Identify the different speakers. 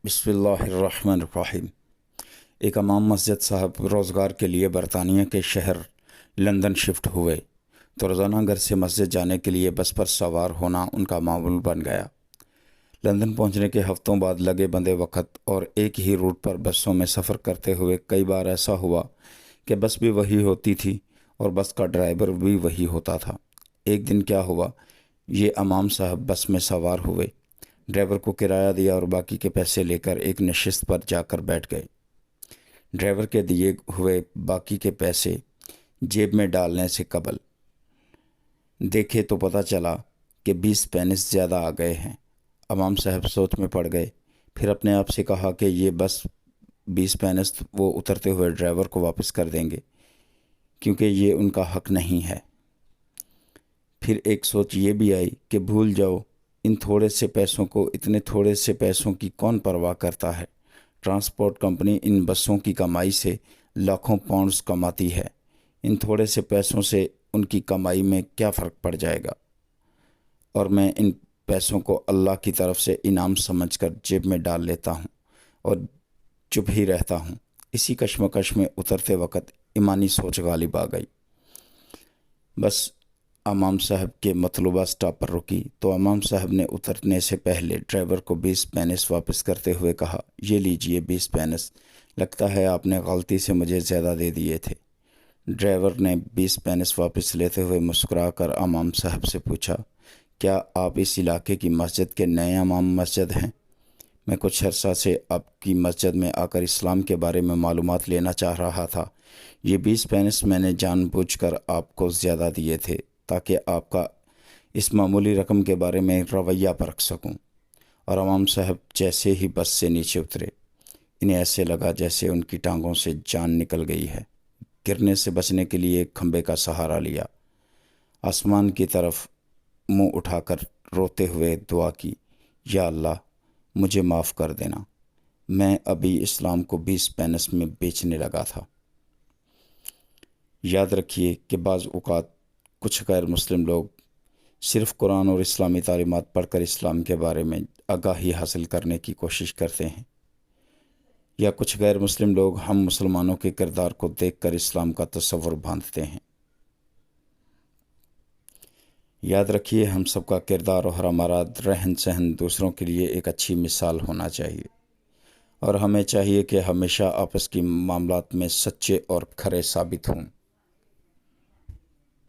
Speaker 1: बिस्मिल्लाहिर्रहमानिर्रहीम। एक इमाम मस्जिद साहब रोज़गार के लिए बरतानिया के शहर लंदन शिफ्ट हुए तो रोज़ाना घर से मस्जिद जाने के लिए बस पर सवार होना उनका मामूल बन गया। लंदन पहुंचने के हफ्तों बाद लगे बंदे वक्त और एक ही रूट पर बसों में सफ़र करते हुए कई बार ऐसा हुआ कि बस भी वही होती थी और बस का ड्राइवर भी वही होता था। एक दिन क्या हुआ, ये इमाम साहब बस में सवार हुए, ड्राइवर को किराया दिया और बाकी के पैसे लेकर एक नशिस्त पर जाकर बैठ गए। ड्राइवर के दिए हुए बाकी के पैसे जेब में डालने से कबल देखे तो पता चला कि 20 पेनिस ज़्यादा आ गए हैं। इमाम साहब सोच में पड़ गए। फिर अपने आप से कहा कि ये बस 20 पेनिस वो उतरते हुए ड्राइवर को वापस कर देंगे क्योंकि ये उनका हक नहीं है। फिर एक सोच ये भी आई कि भूल जाओ, इन थोड़े से पैसों को, इतने थोड़े से पैसों की कौन परवाह करता है। ट्रांसपोर्ट कंपनी इन बसों की कमाई से लाखों पाउंड्स कमाती है। इन थोड़े से पैसों से उनकी कमाई में क्या फ़र्क पड़ जाएगा, और मैं इन पैसों को अल्लाह की तरफ से इनाम समझकर जेब में डाल लेता हूँ और चुप ही रहता हूँ। इसी कश्मकश में उतरते वक्त ईमानी सोच गालिब आ गई। बस इमाम साहब के मतलूबा स्टॉप पर रुकी तो इमाम साहब ने उतरने से पहले ड्राइवर को 20 पेनिस वापस करते हुए कहा, ये लीजिए 20 पेनिस, लगता है आपने गलती से मुझे ज़्यादा दे दिए थे। ड्राइवर ने 20 पेनिस वापस लेते हुए मुस्कुराकर इमाम साहब से पूछा, क्या आप इस इलाके की मस्जिद के नए इमाम मस्जिद हैं? मैं कुछ अर्सा से आपकी मस्जिद में आकर इस्लाम के बारे में मालूमात लेना चाह रहा था। ये 20 पेनिस मैंने जानबूझकर आपको ज़्यादा दिए थे ताकि आपका इस मामूली रकम के बारे में रवैया परख सकूं। और इमाम साहब जैसे ही बस से नीचे उतरे, इन्हें ऐसे लगा जैसे उनकी टांगों से जान निकल गई है। गिरने से बचने के लिए एक खंबे का सहारा लिया, आसमान की तरफ मुंह उठाकर रोते हुए दुआ की, या अल्लाह मुझे माफ़ कर देना, मैं अभी इस्लाम को 20 पेनिस में बेचने लगा था। याद रखिए कि बाज़ औक़ात कुछ गैर मुस्लिम लोग सिर्फ़ कुरान और इस्लामी तालीमात पढ़कर इस्लाम के बारे में आगाही हासिल करने की कोशिश करते हैं, या कुछ गैर मुस्लिम लोग हम मुसलमानों के किरदार को देखकर इस्लाम का तसव्वुर बांधते हैं। याद रखिए, हम सबका किरदार और हमारा रहन सहन दूसरों के लिए एक अच्छी मिसाल होना चाहिए, और हमें चाहिए कि हमेशा आपस की मामलात में सच्चे और खरे साबित हों।